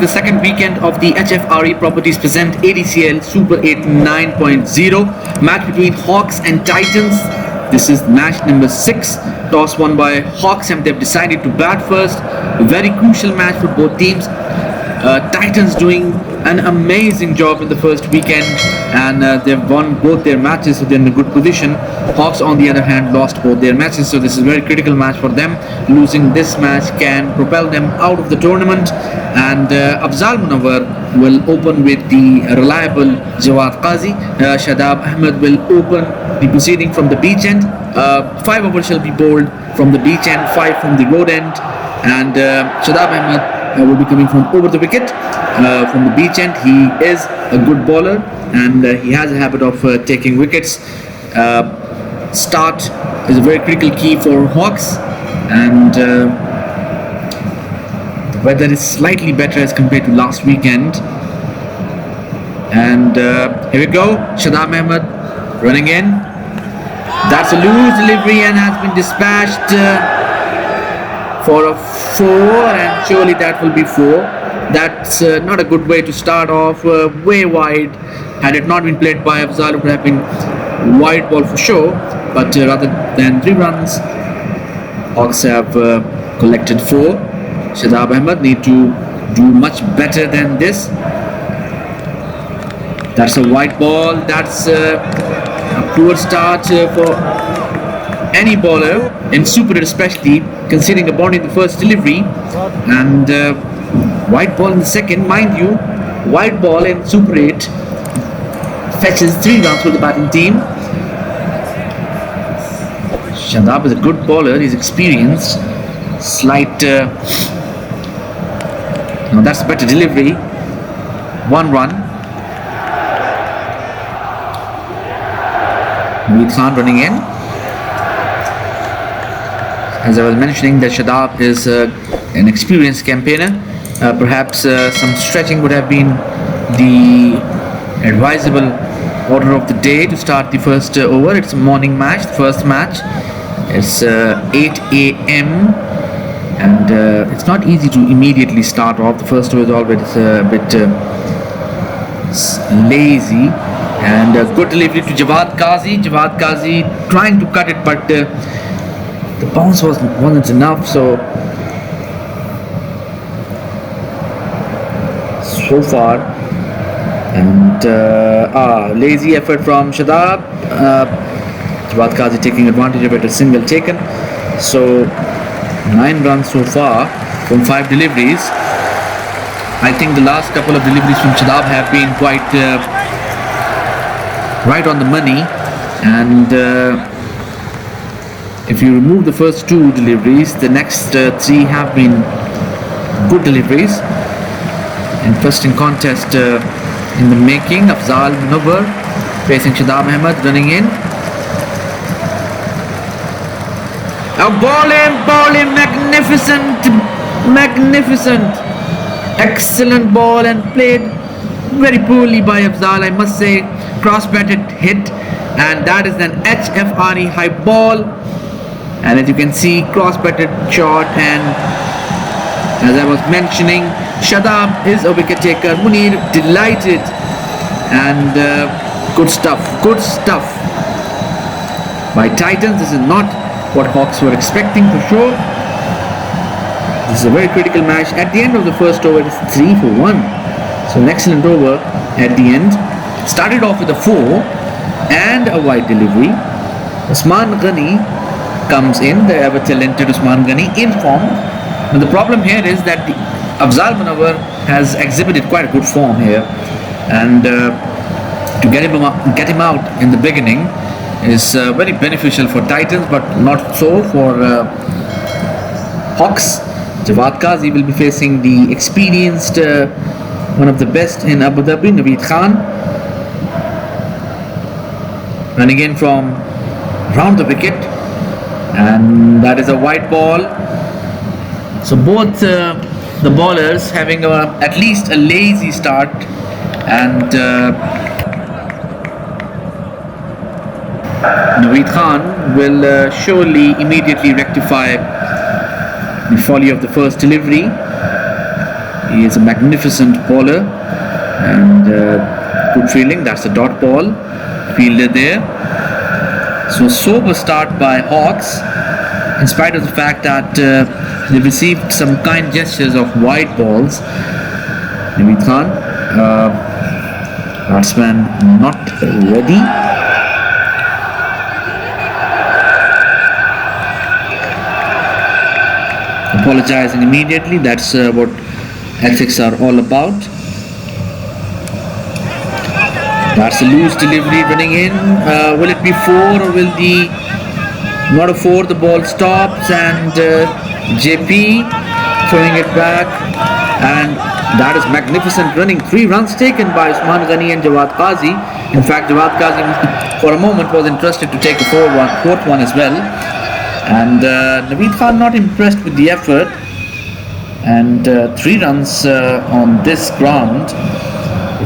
the second weekend of the HFRE Properties Present ADCL Super 8 9.0 match between Hawks and Titans. This is match number 6. Toss won by Hawks and they've decided to bat first. A very crucial match for both teams. Titans doing an amazing job in the first weekend and they've won both their matches, so they're in a good position. Hawks on the other hand lost both their matches, so this is a very critical match for them. Losing this match can propel them out of the tournament, and Afzal Munawar will open with the reliable Jawad Qazi. Shadab Ahmed will open the proceeding from the beach end. 5 overs shall be bowled from the beach end, 5 from the road end, and Shadab Ahmed will be coming from over the wicket from the beach end. He is a good bowler and he has a habit of taking wickets. Start is a very critical key for Hawks, and the weather is slightly better as compared to last weekend. And here we go, Shadab Ahmed running in. That's a loose delivery and has been dispatched for a 4, and surely that will be 4. That's not a good way to start off, way wide. Had it not been played by Afzal, it would have been wide ball for sure, but rather than 3 runs, Hawks have collected 4. Shadab Ahmed need to do much better than this. That's a wide ball. That's a poor start for any bowler in Super 8, especially considering a boundary in the first delivery, and white ball in the second. Mind you, white ball in Super 8 fetches 3 runs for the batting team. Shadab is a good bowler, he's experienced. Slight now that's a better delivery. 1 run. Naveed Khan running in. As I was mentioning, that Shadab is an experienced campaigner. Perhaps some stretching would have been the advisable order of the day to start the first over. It's a morning match, the first match. It's 8 a.m. and it's not easy to immediately start off. The first over is always a bit lazy. And good delivery to Jawad Qazi. Jawad Qazi trying to cut it, but the bounce wasn't enough. So far, and lazy effort from Shadab. Jawad Qazi taking advantage of it, a single taken. So 9 runs so far from 5 deliveries. I think the last couple of deliveries from Shadab have been quite right on the money, and if you remove the first 2 deliveries, the next 3 have been good deliveries. Interesting contest in the making. Afzal Munawar facing Shadab Ahmed running in. Ball in, magnificent, excellent ball, and played very poorly by Afzal, I must say. Cross-batted hit, and that is an HFRE high ball, and as you can see, cross-batted shot. And as I was mentioning, Shadab is a wicket taker. Munir delighted, and good stuff by Titans. This is not what Hawks were expecting for sure. This is a very critical match. At the end of the first over, it's 3 for 1. So an excellent over at the end. Started off with a 4 and a wide delivery. Usman Ghani comes in, the ever talented Usman Ghani, in form. But the problem here is that Afzal Munawar has exhibited quite a good form here, and to get him out in the beginning is very beneficial for Titans, but not so for Hawks. Jawad Qazi will be facing the experienced, one of the best in Abu Dhabi, Naveed Khan, running in from round the wicket, and that is a white ball. So both the bowlers having at least a lazy start, and Naveed Khan will surely immediately rectify the folly of the first delivery. He is a magnificent bowler, and good fielding. That's a dot ball, fielded there. So sober start by Hawks, in spite of the fact that they received some kind gestures of wide balls. Naveed Khan, batsman not ready. Apologizing immediately. That's what ethics are all about. That's a loose delivery running in. Will it be 4 or will the not a 4? The ball stops and JP throwing it back, and that is magnificent running. 3 runs taken by Usman Ghani and Jawad Qazi. In fact, Jawad Qazi for a moment was interested to take a 4th one as well. And Naveed Khan not impressed with the effort, and 3 runs on this ground.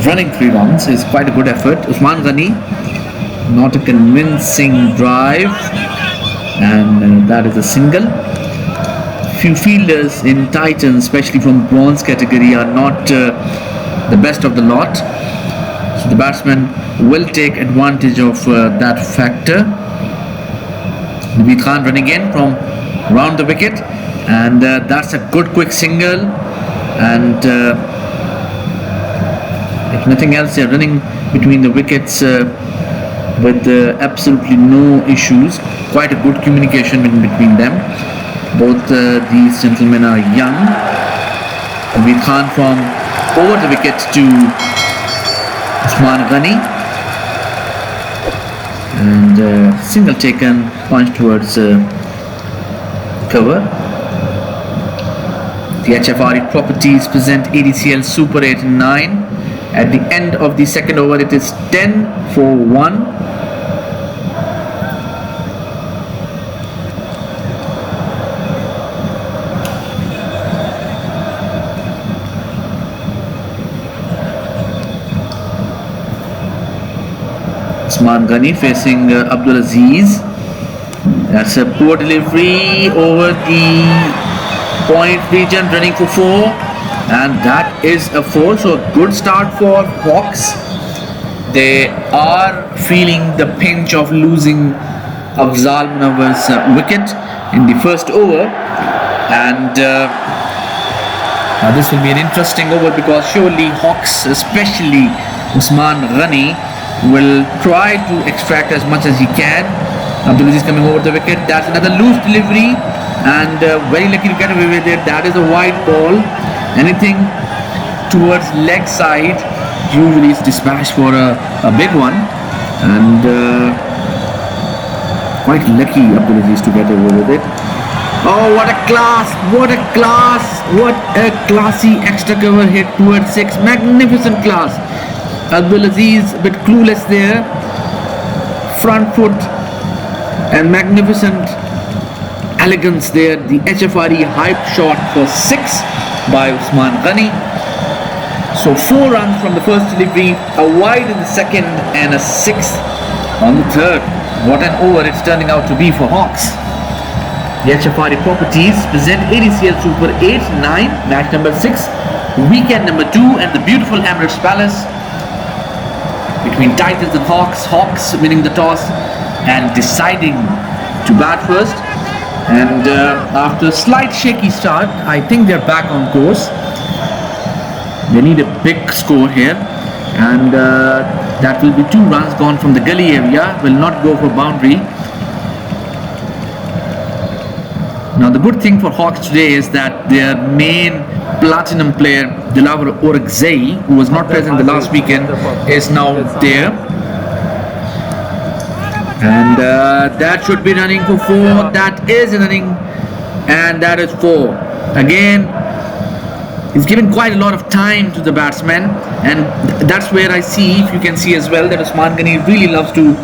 Running 3 runs is quite a good effort. Usman Ghani, not a convincing drive, and that is a single. Few fielders in Titans, especially from bronze category, are not the best of the lot, so the batsman will take advantage of that factor. Naveed Khan running in from round the wicket, and that's a good quick single, and if nothing else, they're running between the wickets with absolutely no issues. Quite a good communication in between them. Both these gentlemen are young. Naveed Khan from over the wicket to Usman Ghani, and single taken, punch towards cover. The HFRE Properties present ADCL Super 8 and 9. At the end of the second over, it is 10 for 1. Usman Ghani facing Abdul Aziz. That's a poor delivery over the point region, running for 4, and that is a 4. So a good start for Hawks. They are feeling the pinch of losing Afzal Munawwar's wicket in the first over, and this will be an interesting over, because surely Hawks, especially Usman Ghani, will try to extract as much as he can. Abdul Aziz coming over the wicket. That's another loose delivery, and very lucky to get away with it. That is a wide ball. Anything towards leg side usually is dispatched for a big one, and quite lucky Abdul Aziz to get away with it. Oh, what a class! What a class! What a classy extra cover hit towards 6. Magnificent class. Abdul Aziz a bit clueless there. Front foot and magnificent elegance there. The HFRE hype shot for 6 by Usman Ghani. So 4 runs from the first delivery, a wide in the second, and a 6 on the third. What an over it's turning out to be for Hawks. The HFRE Properties present ADCL Super 8-9, match number 6, weekend number 2, and the beautiful Emirates Palace between Titans and Hawks. Hawks winning the toss and deciding to bat first. And after a slight shaky start, I think they're back on course. They need a big score here, and that will be 2 runs gone from the gully area. Will not go for boundary. Now the good thing for Hawks today is that their main platinum player Dilawar Orakzai, who was not present the last weekend, is now there, and that should be running for 4. That is running, and that is 4 again. He's given quite a lot of time to the batsman, and that's where I see, if you can see as well, that Usman Ghani really loves to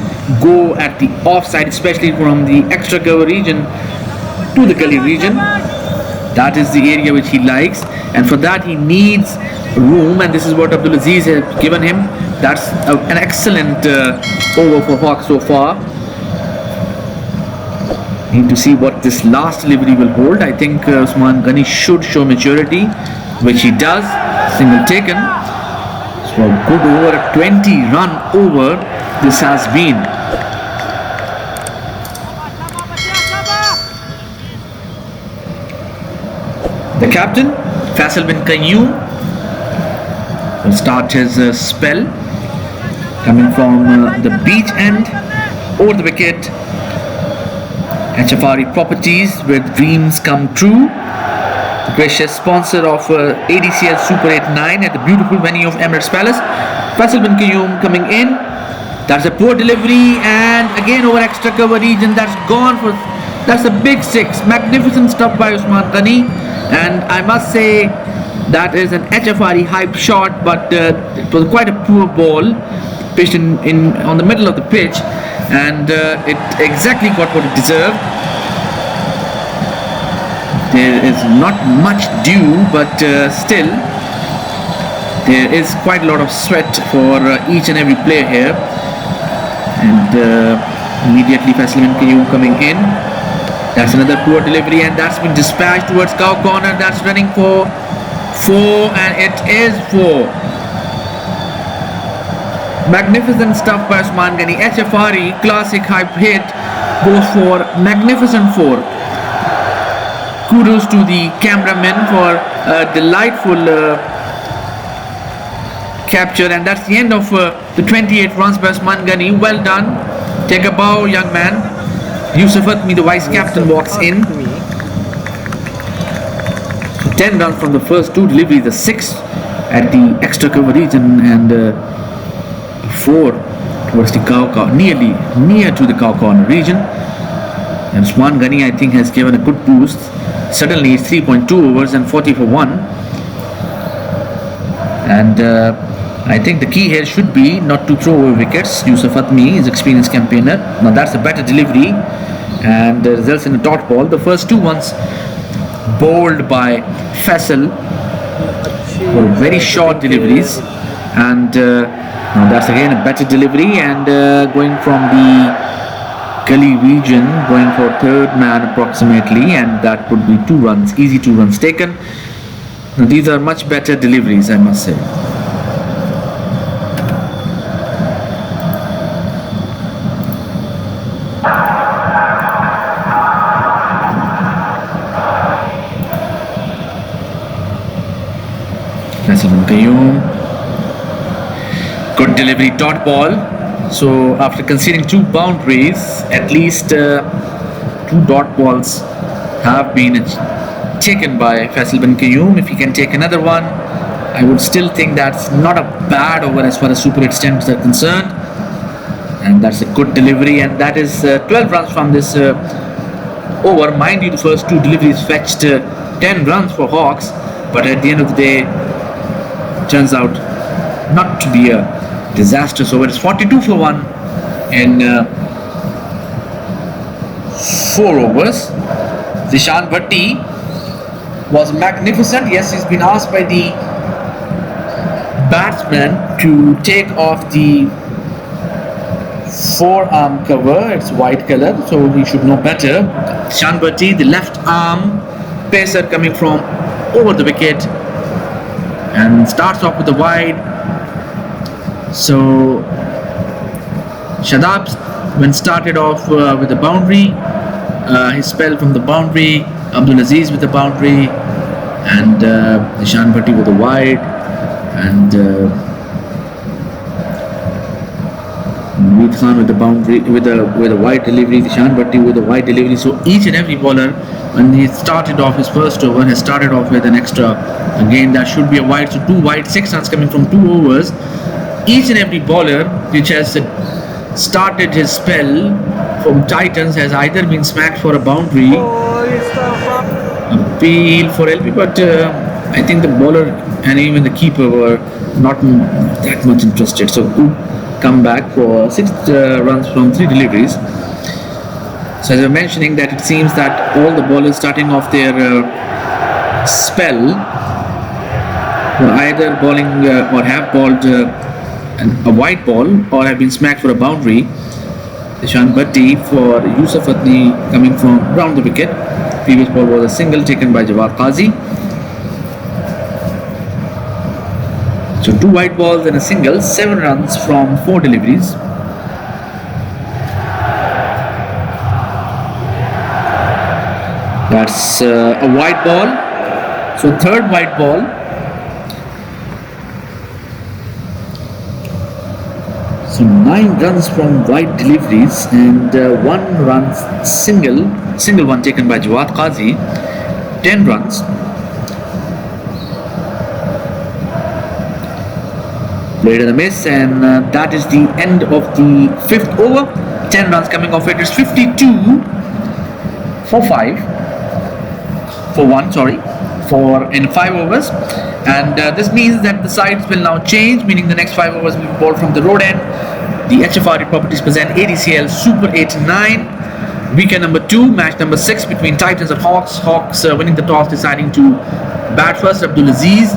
go at the offside, especially from the extra cover region to the gully region. That is the area which he likes, and for that he needs room, and this is what Abdul Aziz has given him. That's an excellent over for Hawks so far. Need to see what this last delivery will hold. I think Usman Ghani should show maturity which he does. Single taken. So a good over, a 20-run over this has been. The captain, Faisal bin Qayyum, will start his spell, coming from the beach end over the wicket. HFRE Properties, where dreams come true. The gracious sponsor of ADCL Super 8-9 at the beautiful venue of Emirates Palace. Faisal bin Qayyum coming in. That's a poor delivery, and again over extra cover region. That's gone for. That's a big six. Magnificent stuff by Usman Ghani. And I must say that is an HFRE hype shot, but it was quite a poor ball pitched in on the middle of the pitch, and it exactly got what it deserved. There is not much due, but still there is quite a lot of sweat for each and every player here. And immediately Faisal bin Qayyum coming in. That's another poor delivery, and that's been dispatched towards cow corner. That's running for 4, and it is 4. Magnificent stuff by Usman Ghani. HFRE classic hype hit goes for magnificent 4. Kudos to the cameraman for a delightful capture, and that's the end of the 28 runs by Usman Ghani. Well done. Take a bow, young man. Yusuf Atmi, the vice captain, walks in. So 10 runs from the first 2 deliveries, the 6 at the extra cover region, and 4 towards the cow corner, near to the cow corner region. And Usman Ghani, I think, has given a good boost. Suddenly it's 3.2 overs and 40 for 1. And I think the key here should be not to throw away wickets. Yusuf Atmi is experienced campaigner. Now that's a better delivery, and results in a dot ball. The first 2 ones bowled by Faisal were very short deliveries, and now that's again a better delivery, and going from the gully region, going for 3rd man approximately, and that would be 2 runs, easy 2 runs taken. Now these are much better deliveries, I must say. Faisal bin Qayyum, good delivery, dot ball. So after conceding 2 boundaries, at least 2 dot balls have been taken by Faisal bin Qayyum. If he can take another one, I would still think that's not a bad over as far as Super 8 stands are concerned. And that's a good delivery, and that is 12 runs from this over. Mind you, the first 2 deliveries fetched 10 runs for Hawks, but at the end of the day, turns out not to be a disastrous over. It's 42 for 1 in 4 overs. Zishan Bhatti was magnificent. Yes, he's been asked by the batsman to take off the forearm cover. It's white color, so he should know better. Zishan Bhatti, the left arm pacer, coming from over the wicket, and starts off with the wide. So Shadab, when started off with the boundary, his spell from the boundary, Abdul Aziz with the boundary, and Zishan Bhatti with the wide, and Naveed Khan with the boundary, with a wide delivery, Zishan Bhatti with a wide delivery. So each and every bowler, when he started off his first over, has started off with an extra. Again, that should be a wide, so 2 wide, 6 runs coming from 2 overs. Each and every bowler which has started his spell from Titans has either been smacked for a boundary, appeal for LP, but I think the bowler and even the keeper were not that much interested. So good comeback for 6 runs from 3 deliveries. So as I was mentioning, that it seems that all the bowlers starting off their spell were either bowling or have bowled a white ball or have been smacked for a boundary. Zishan Bhatti for Yusuf Atmi coming from round the wicket. Previous ball was a single taken by Jawad Qazi. So 2 white balls and a single, 7 runs from 4 deliveries. That's a white ball. So third white ball. So 9 runs from wide deliveries and 1 run single one taken by Jawad Qazi. 10 runs. Played in a miss, and that is the end of the 5th over. 10 runs coming off it. It's 52 for in 5 overs, and this means that the sides will now change, meaning the next 5 overs will be bowled from the road end. The HFRE Properties present ADCL Super 8-9, weekend number 2, match number 6 between Titans and Hawks. Hawks winning the toss, deciding to bat first. Abdul Aziz,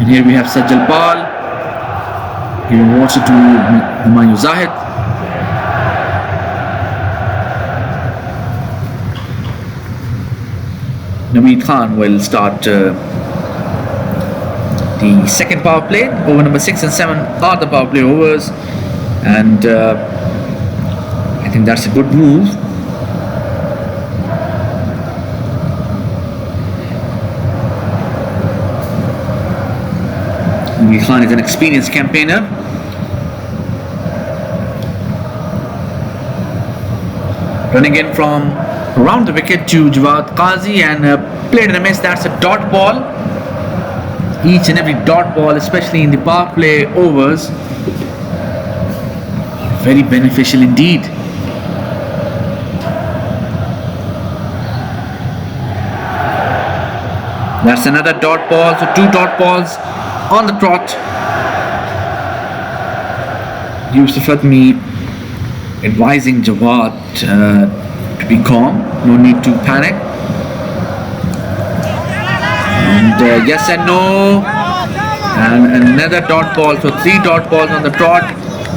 and here we have Sajjal Pal giving water to Humayun Zahid. Naveed Khan will start the second power play. Over number 6 and 7 are the power play overs, and I think that's a good move. Naveed Khan is an experienced campaigner. Running in from around the wicket to Jawad Qazi, and played in a miss. That's a dot ball. Each and every dot ball, especially in the power play overs, very beneficial indeed. That's another dot ball. So 2 dot balls on the trot. Yusuf Fatmi advising Jawad to be calm, no need to panic. And yes and no, and another dot ball. So 3 dot balls on the trot,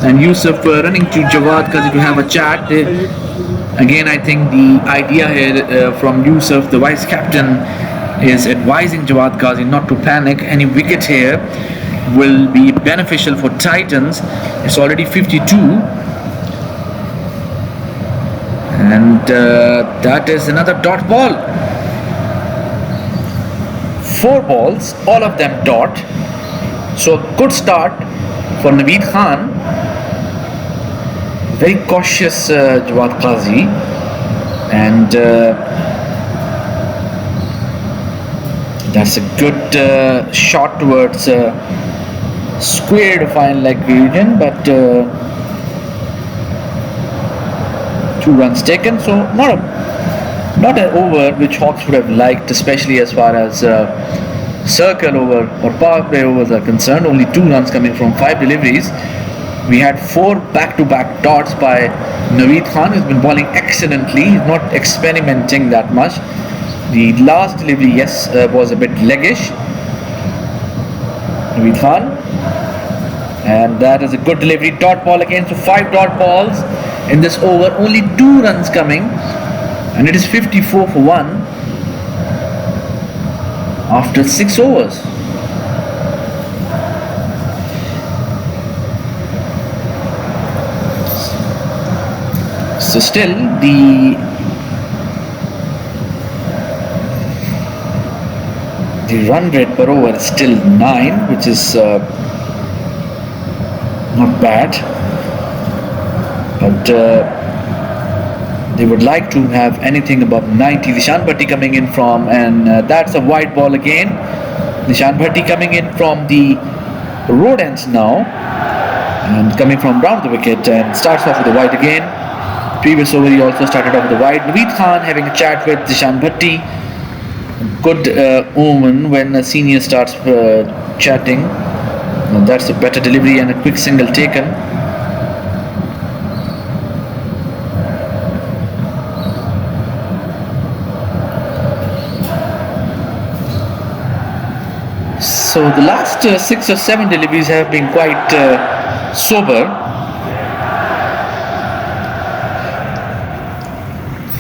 and Yusuf running to Jawad Qazi to have a chat. Again, I think the idea here from Yusuf, the vice captain, is advising Jawad Qazi not to panic. Any wicket here will be beneficial for Titans. It's already 52. And that is another dot ball. 4 balls, all of them dot. So good start for Naveed Khan. Very cautious Jawad Qazi, and that's a good shot towards square to fine leg region, but 2 runs taken. So not an over which Hawks would have liked, especially as far as circle over or power play overs are concerned. Only 2 runs coming from 5 deliveries. We had 4 back-to-back dots by Naveed Khan, who's been bowling excellently. He's not experimenting that much. The last delivery, yes, was a bit leggish. Naveed Khan, and that is a good delivery. Dot ball again. So 5 dot balls in this over. Only 2 runs coming, and it is 54 for 1 after 6 overs. So still the run rate per over is still 9, which is not bad, but they would like to have anything above 90. Nishan Bhatti coming in from, and that's a wide ball again. Nishan Bhatti coming in from the road ends now, and coming from round the wicket, and starts off with the wide again. Previous over he also started off with the wide. Naveed Khan having a chat with Nishan Bhatti. Good omen when a senior starts chatting. And that's a better delivery and a quick single taken. So the last 6 or 7 deliveries have been quite sober.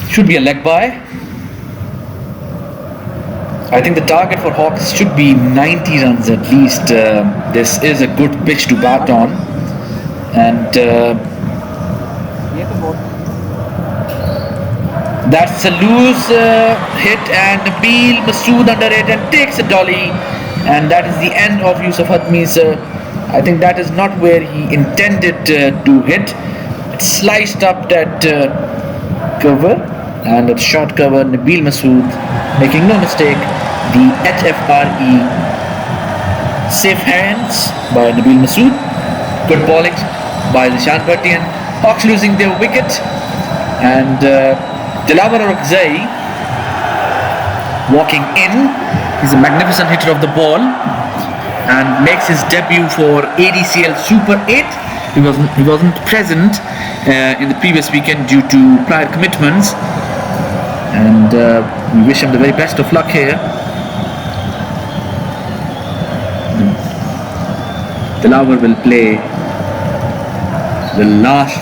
Should be a leg by. I think the target for Hawks should be 90 runs at least. This is a good pitch to bat on, and that's a loose hit, and Nabil Masood under it and takes a dolly, and that is the end of Yusuf Hatmi's. I think that is not where he intended to hit. It sliced up that cover, and at short cover, Nabil Masood making no mistake. The HFRE safe hands by Nabil Masood. Good bowling by Zishan Bhatti, and Hawks losing their wicket, and Dilawar Orakzai walking in. He's a magnificent hitter of the ball and makes his debut for ADCL Super 8. He wasn't present in the previous weekend due to prior commitments, and we wish him the very best of luck here. Dilawar will play the last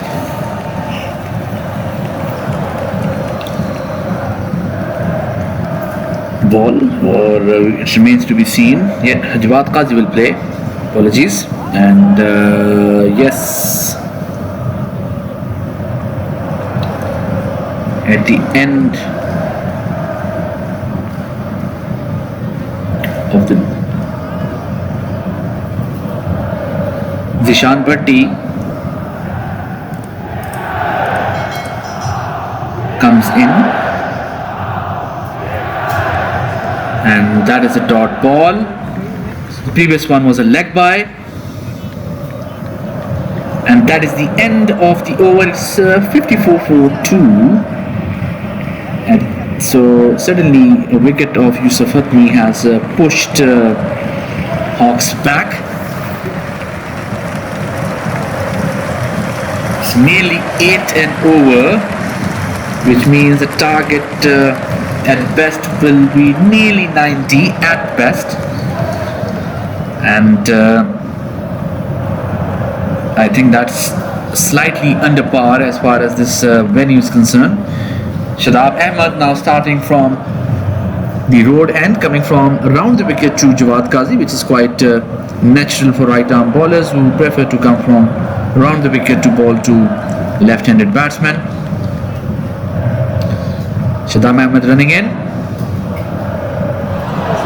ball, or it remains to be seen. Yeah, Jawad Qazi will play. Apologies. And yes, at the end of the Zishan Bhatti comes in, and that is a dot ball. The previous one was a leg by, and that is the end of the over. It's 54 for 2, and so suddenly a wicket of Yusuf Hatmi has pushed Hawks back. It's nearly 8 and over, which means the target at best will be nearly 90 at best, and I think that's slightly under par as far as this venue is concerned. Shadab Ahmed now starting from the road end, coming from around the wicket to Jawad Qazi, which is quite natural for right arm bowlers who prefer to come from around the wicket to bowl to left-handed batsmen. Shadab Ahmed running in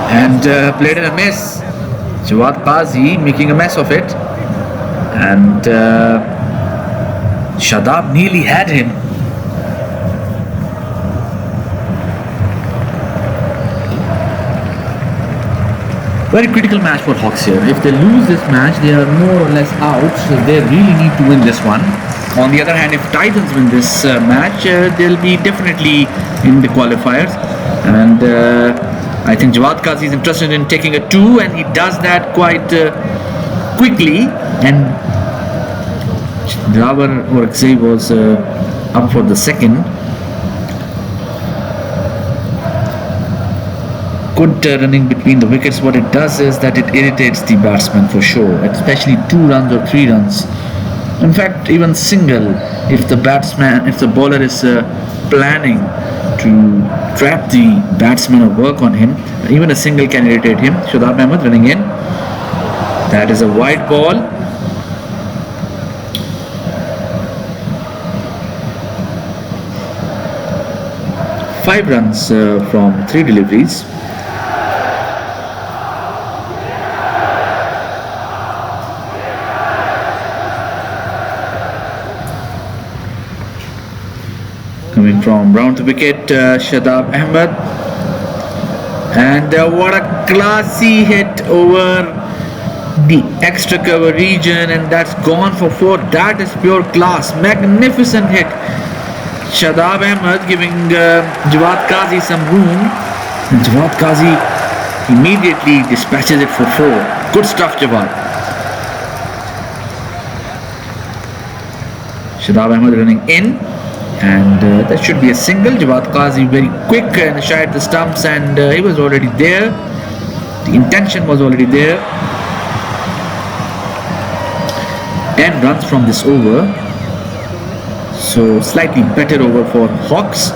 and played in a miss. Jawad Qazi making a mess of it, and Shadab nearly had him. Very critical match for Hawks here. If they lose this match, they are more or less out, so they really need to win this one. On the other hand, if Titans win this match, they'll be definitely in the qualifiers, and I think Jawad Qazi is interested in taking a 2, and he does that quite quickly, and Dilawar Orakzai was up for the second. Good running between the wickets. What it does is that it irritates the batsman for sure, especially 2 runs or 3 runs. In fact, even single, if the bowler is planning to trap the batsman or work on him, even a single can irritate him. Shadab Ahmed running in. That is a wide ball. Five runs from 3 deliveries. Coming from round the wicket, Shadab Ahmed, and what a classy hit over the extra cover region, and that's gone for 4. That is pure class, magnificent hit. Shadab Ahmed giving Jawad Qazi some room, and Jawad Qazi immediately dispatches it for 4. Good stuff, Jawad. Shadab Ahmed running in, and that should be a single. Jawad Qazi very quick and shy at the stumps, and he was already there. The intention was already there. 10 runs from this over, so slightly better over for Hawks.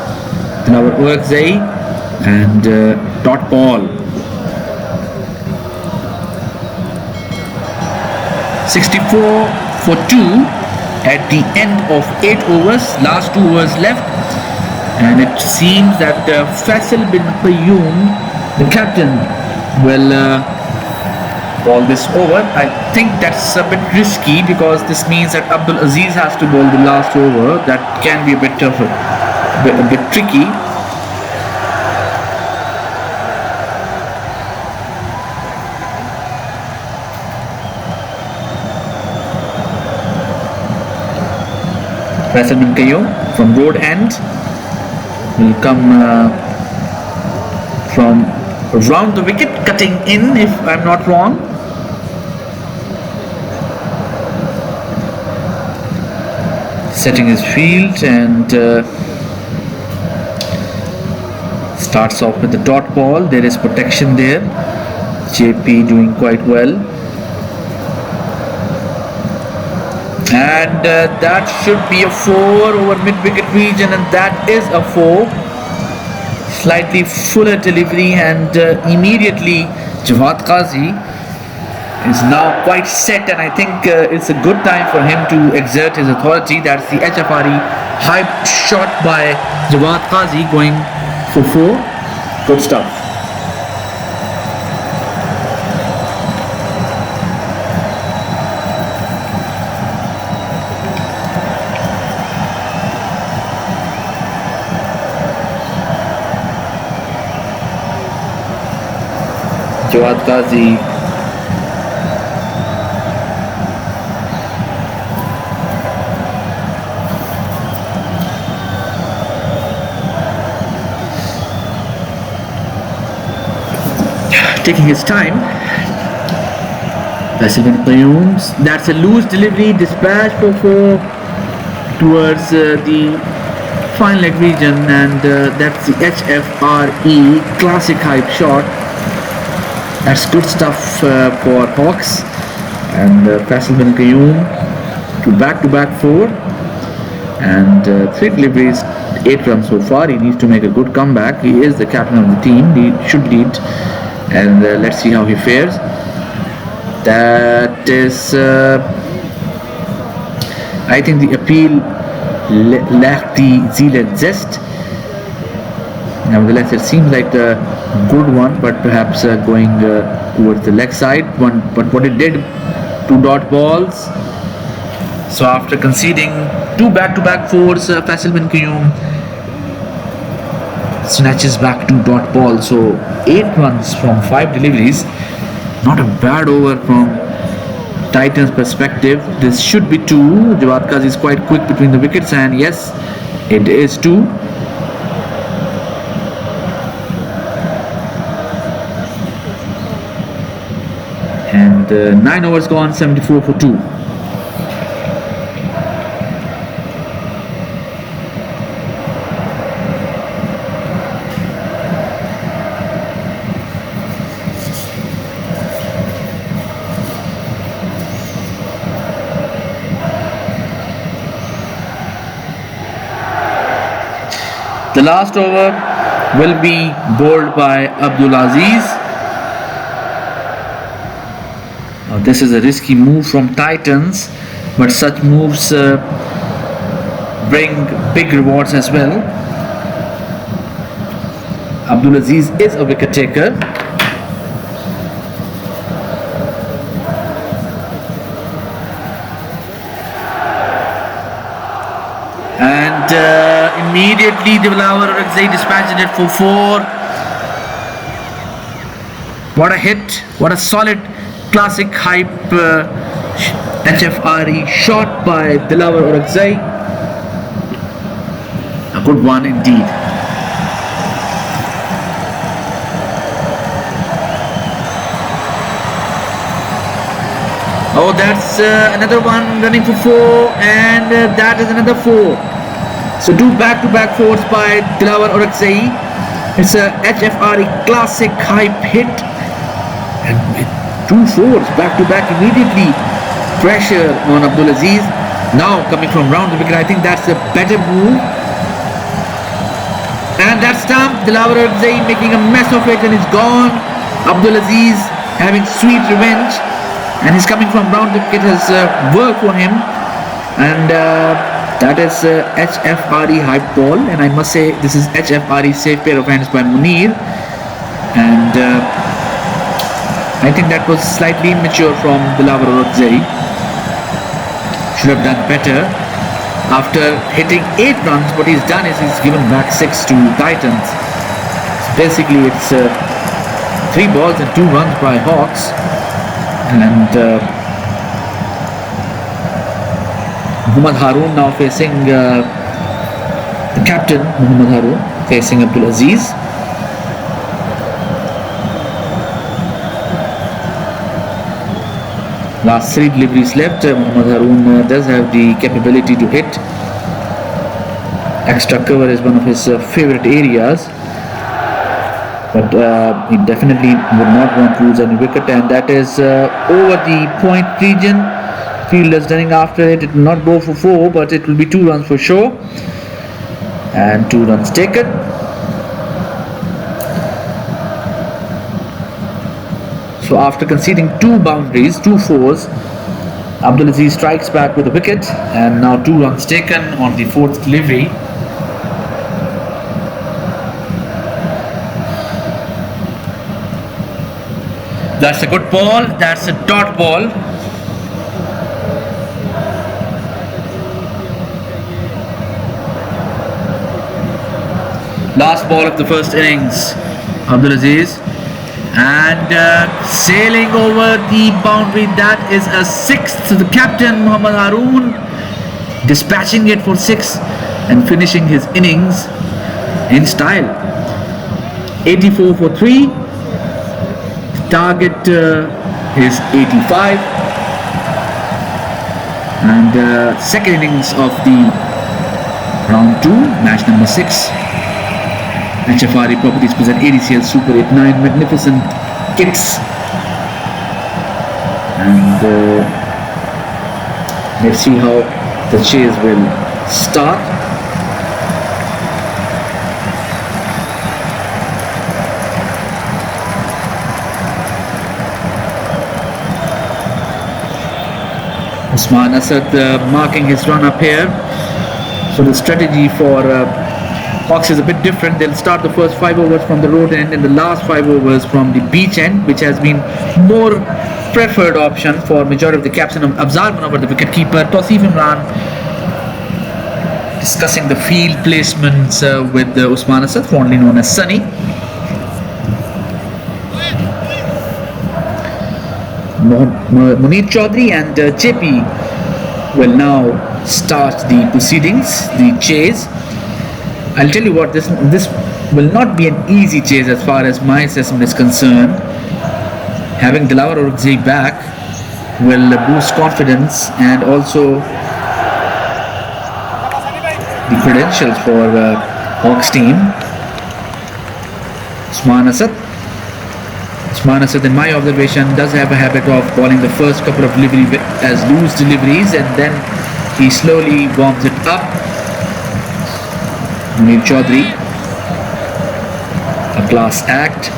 Dilawar Orakzai and dot ball. 64 for 2 at the end of 8 overs, last 2 overs left, and it seems that Faisal bin Qayyum, the captain, will ball this over. I think that's a bit risky because this means that Abdul Aziz has to bowl the last over. That can be a bit tough, a bit tricky. Faisal bin Qayyum from road end will come from around the wicket, cutting in if I'm not wrong. Setting his field and starts off with the dot ball. There is protection there. JP doing quite well. And that should be a 4 over mid-wicket region, and that is a 4. Slightly fuller delivery, and immediately Jawad Qazi is now quite set, and I think it's a good time for him to exert his authority. That's the HFRE hype shot by Jawad Qazi going for 4. Good stuff. Jawad Qazi taking his time. Faisal bin Qayyum, that's a loose delivery, dispatch for 4 towards the fine leg region, and that's the HFRE classic hype shot. That's good stuff for Hawks, and Faisal bin Qayyum to back 4, and 3 deliveries, 8 runs so far. He needs to make a good comeback. He is the captain of the team. He should lead, and let's see how he fares. That is, I think the appeal lacked the zeal and zest. Nevertheless, it seems like a good one, but perhaps going towards the leg side. But what it did, 2 dot balls. So after conceding 2 back-to-back 4s, Faisal bin Qayyum snatches back 2 dot balls. So 8 runs from 5 deliveries. Not a bad over from Titans' perspective. This should be 2. Jawad Qazi is quite quick between the wickets, and yes, it is 2. And 9 overs gone, 74 for 2. The last over will be bowled by Abdul Aziz. This is a risky move from Titans, but such moves bring big rewards as well. Abdul Aziz is a wicket taker. And immediately Dilawar Orakzai dispatched it for 4. What a hit, what a solid classic hype HFRE shot by Dilawar Orakzai. A good one indeed. Oh, that's another one running for 4, and that is another 4. So 2 back-to-back 4s by Dilawar Orakzai. It's a HFRE classic hype hit, and with 2 4s back-to-back immediately. Pressure on Abdul Aziz. Now coming from round the wicket, I think that's a better move. And that stump, Dilawar Orakzai making a mess of it and it's gone. Abdulaziz having sweet revenge, and he's coming from round the wicket has worked for him. And that is HFRE hype ball, and I must say this is HFRE safe pair of hands by Munir. And I think that was slightly immature from Dilawar Orakzai. Should have done better. After hitting 8 runs, what he's done is he's given back 6 to Titans. So basically, it's 3 balls and 2 runs by Hawks. And Muhammad Haroon now facing the captain, Muhammad Haroon, facing Abdulaziz. Last 3 deliveries left. Muhammad Haroon does have the capability to hit. Extra cover is one of his favorite areas, but he definitely would not want to lose any wicket, and that is over the point region. Fielders running after it. It will not go for 4, but it will be 2 runs for sure, and 2 runs taken. So after conceding 2 boundaries, 2 fours, Abdulaziz strikes back with a wicket, and now 2 runs taken on the 4th delivery. That's a good ball. That's a dot ball. Last ball of the first innings, Abdulaziz. And sailing over the boundary, that is a 6th to the captain Muhammad Haroon, dispatching it for 6 and finishing his innings in style. 84 for 3. The target is 85. And second innings of the round 2, match number 6. HFRE Properties present ADCL Super 8 9 magnificent kicks, and let's see how the chase will start. Usman Asad marking his run up here. So the strategy for Hawks is a bit different. They'll start the first 5 overs from the road end and the last 5 overs from the beach end, which has been more preferred option for majority of the captain of Afzal Munawar, the wicketkeeper. Tausif Imran discussing the field placements with Usman Asad, fondly known as Sunny. Munir Chaudhary and JP will now start the proceedings, the chase. I'll tell you what, this will not be an easy chase as far as my assessment is concerned. Having Dilawar Orakzai back will boost confidence and also the credentials for Hawks team. Usman Asad, in my observation, does have a habit of bowling the first couple of deliveries as loose deliveries, and then he slowly warms it up. Munir Chaudhary, a class act.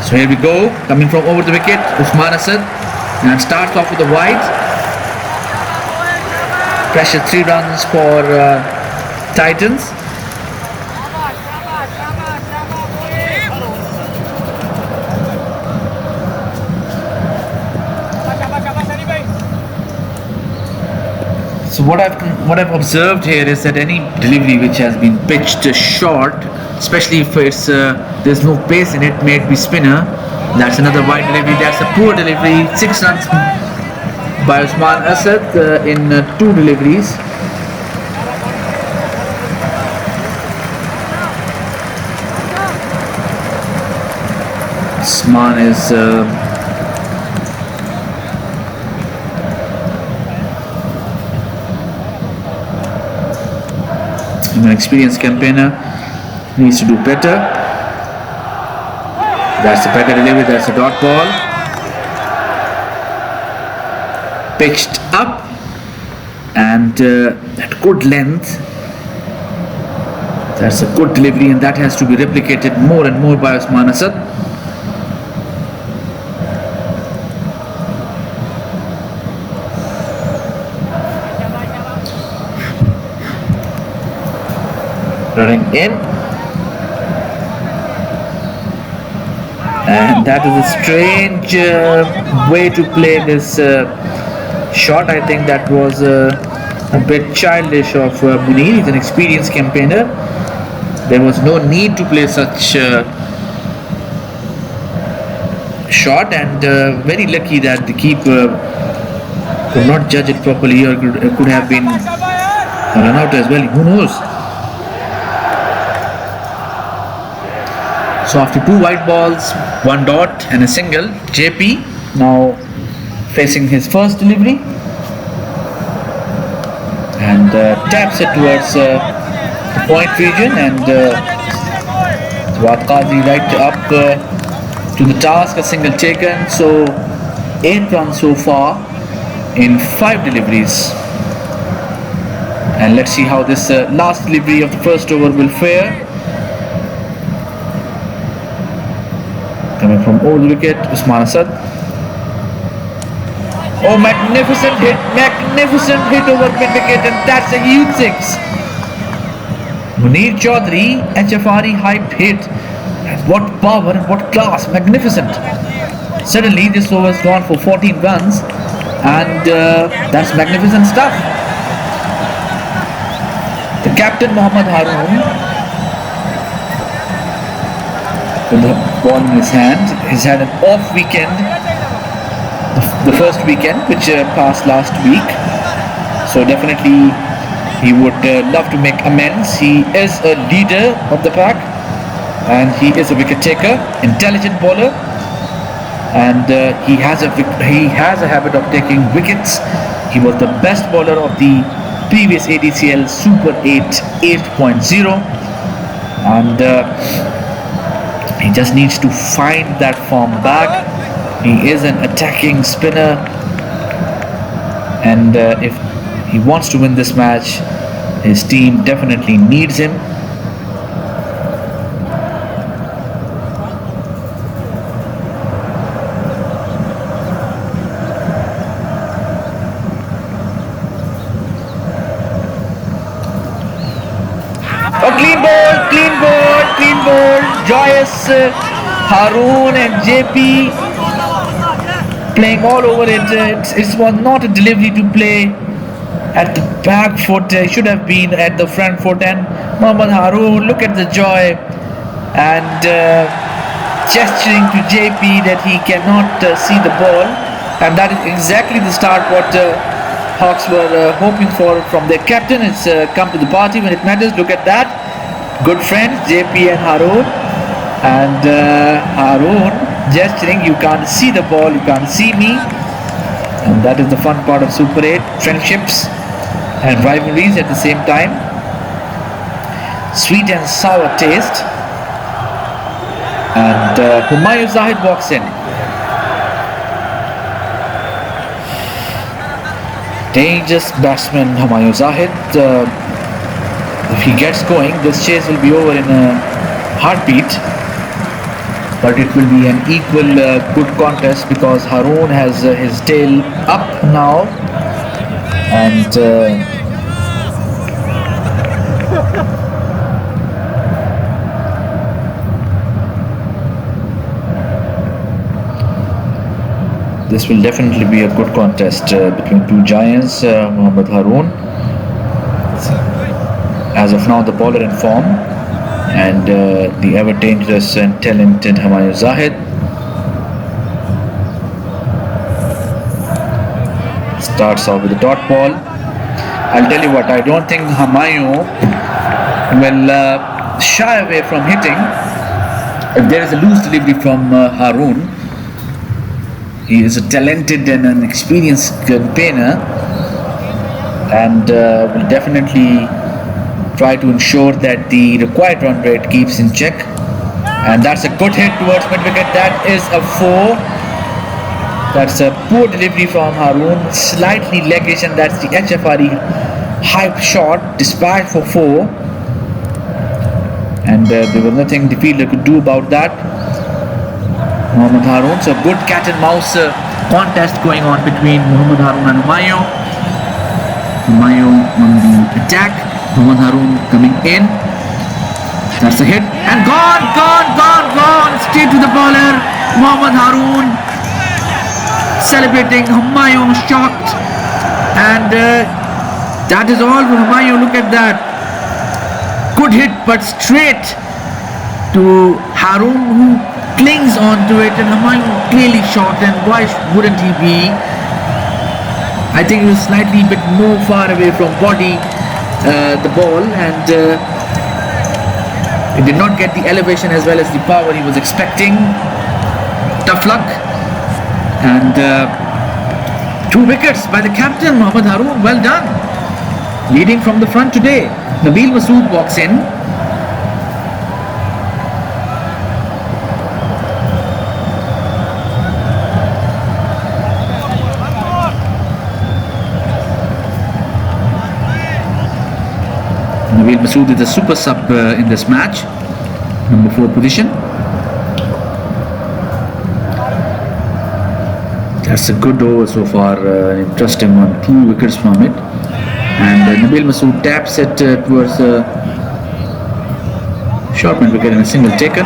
So here we go, coming from over the wicket, Usman Asad, and starts off with a wide. Pressure 3 runs for Titans. So what I've observed here is that any delivery which has been pitched short, especially if it's there's no pace in it, may it be spinner, that's another wide delivery. That's a poor delivery. 6 runs by Usman Asad in 2 deliveries. Usman is an experienced campaigner, needs to do better. That's a better delivery. That's a dot ball, pitched up and at good length. That's a good delivery, and that has to be replicated more and more by Usman Asad. Running in, and that is a strange way to play this shot. I think that was a bit childish of Munir. He's an experienced campaigner. There was no need to play such shot, and very lucky that the keeper could not judge it properly, or could have been run out as well. Who knows? So after 2 white balls, 1 dot and a single, JP now facing his first delivery and taps it towards the point region, and Jawad Qazi right up to the task, a single taken. So 8 runs so far in 5 deliveries, and let's see how this last delivery of the first over will fare. Coming from over the wicket, Usman Asad. Oh, magnificent hit over mid-wicket, and that's a huge 6. Munir Chaudhary, HFRE hype hit. And what power and what class, magnificent. Suddenly this over has gone for 14 runs, and that's magnificent stuff. The captain Mohammad Haroon, with the ball in his hand. He's had an off weekend, the first weekend, which passed last week. So definitely he would love to make amends. He is a leader of the pack, and he is a wicket taker, intelligent bowler, and he has a habit of taking wickets. He was the best bowler of the previous ADCL Super 8 8.0, and he just needs to find that form back. He is an attacking spinner, and if he wants to win this match, his team definitely needs him. Clean ball, joyous Haroon and JP playing all over it. It was not a delivery to play at the back foot. It should have been at the front foot. And Mohammad Haroon, look at the joy, and gesturing to JP that he cannot see the ball, and that is exactly the start what Hawks were hoping for from their captain. It's come to the party when it matters. Look at that. Good friends, JP and Haroon, and Haroon gesturing, you can't see the ball, you can't see me, and that is the fun part of Super 8, friendships and rivalries at the same time. Sweet and sour taste. And Humayun Zahid walks in. Dangerous batsman Humayun Zahid. If he gets going, this chase will be over in a heartbeat, but it will be an equal good contest, because Haroon has his tail up now, and this will definitely be a good contest between two giants, Mohammad Haroon. As of now, the bowler in form, and the ever dangerous and talented Humayun Zahid. Starts off with a dot ball. I'll tell you what, I don't think Humayun will shy away from hitting. If there is a loose delivery from Haroon, he is a talented and an experienced campaigner, and will definitely try to ensure that the required run rate keeps in check. And that's a good hit towards mid-wicket. That is a 4. That's a poor delivery from Haroon, slightly leggish, and that's the HFRE hype shot, dispatched for 4. and there was nothing the fielder could do about that. Mohammad Haroon, so good cat and mouse contest going on between Mohammad Haroon and Humayun. Humayun on the attack, Mohammad Haroon coming in. That's a hit and gone, straight to the bowler. Mohammad Haroon celebrating. Humayun shocked, and that is all for Humayun. Look at that, good hit but straight to Haroon, who clings on to it, and Humayun clearly shocked. And why wouldn't he be? I think he was slightly bit more far away from body the ball, and he did not get the elevation as well as the power he was expecting. Tough luck. And 2 wickets by the captain Mohammad Haroon. Well done, leading from the front today. Nabil Masood walks in. Nabil Masood is a super sub in this match, number 4 position. That's a good over so far, interesting one, 2 wickets from it. And Nabil Masood taps it towards short mid wicket and a single taken.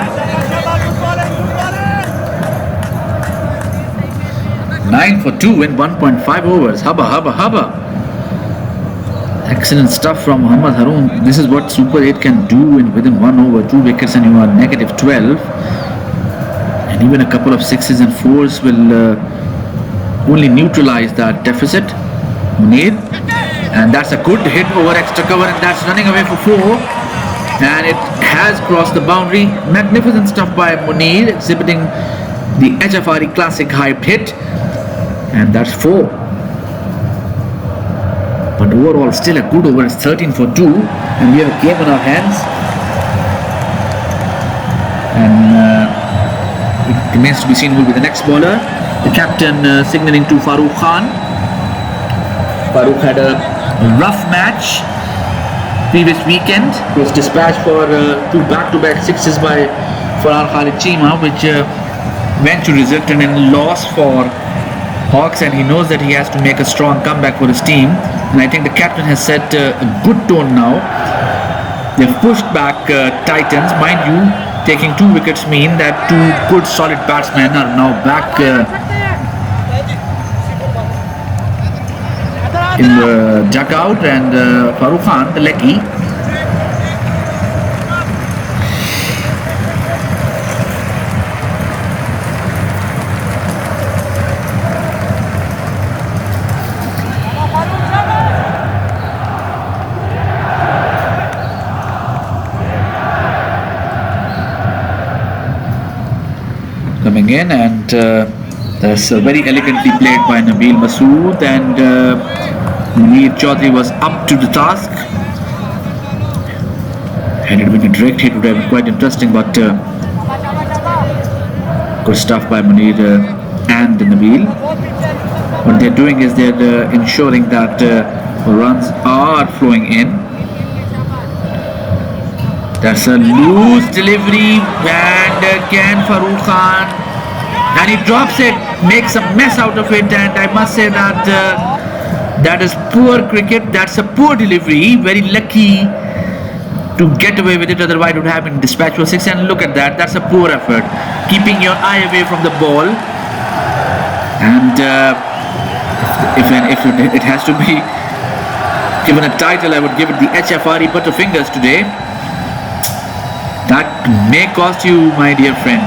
9 for 2 in 1.5 overs. Hubba. Excellent stuff from Mohammad Haroon. This is what Super 8 can do within 1 over, 2 wickets, and you are -12. And even a couple of 6s and 4s will only neutralize that deficit. Munir, and that's a good hit over extra cover, and that's running away for 4, and it has crossed the boundary. Magnificent stuff by Munir, exhibiting the HFRE classic hyped hit, and that's 4. But overall, still a good over. It's 13 for 2, and we have a game on our hands. And it remains to be seen who will be the next bowler. The captain signaling to Farooq Khan. Farooq had a rough match previous weekend. He was dispatched for 2 back-to-back 6s by Farhar Khalid Chima, which went to result in a loss for Hawks, and he knows that he has to make a strong comeback for his team. And I think the captain has set a good tone now. They've pushed back Titans. Mind you, taking 2 wickets mean that 2 good solid batsmen are now back in the dugout, and Farooq Khan, the leggy, coming in, and that's very elegantly played by Nabil Masood, and Munir Chaudhary was up to the task. Had it been a direct hit, it would have been quite interesting, but good stuff by Munir and Nabil. What they're doing is they're ensuring that runs are flowing in. That's a loose delivery, and again Farooq Khan, and he drops it, makes a mess out of it, and I must say that that is poor cricket. That's a poor delivery, very lucky to get away with it, otherwise it would have been dispatched for 6. And look at that, that's a poor effort, keeping your eye away from the ball. And if it has to be given a title, I would give it the HFRE Butterfingers today. That may cost you, my dear friend.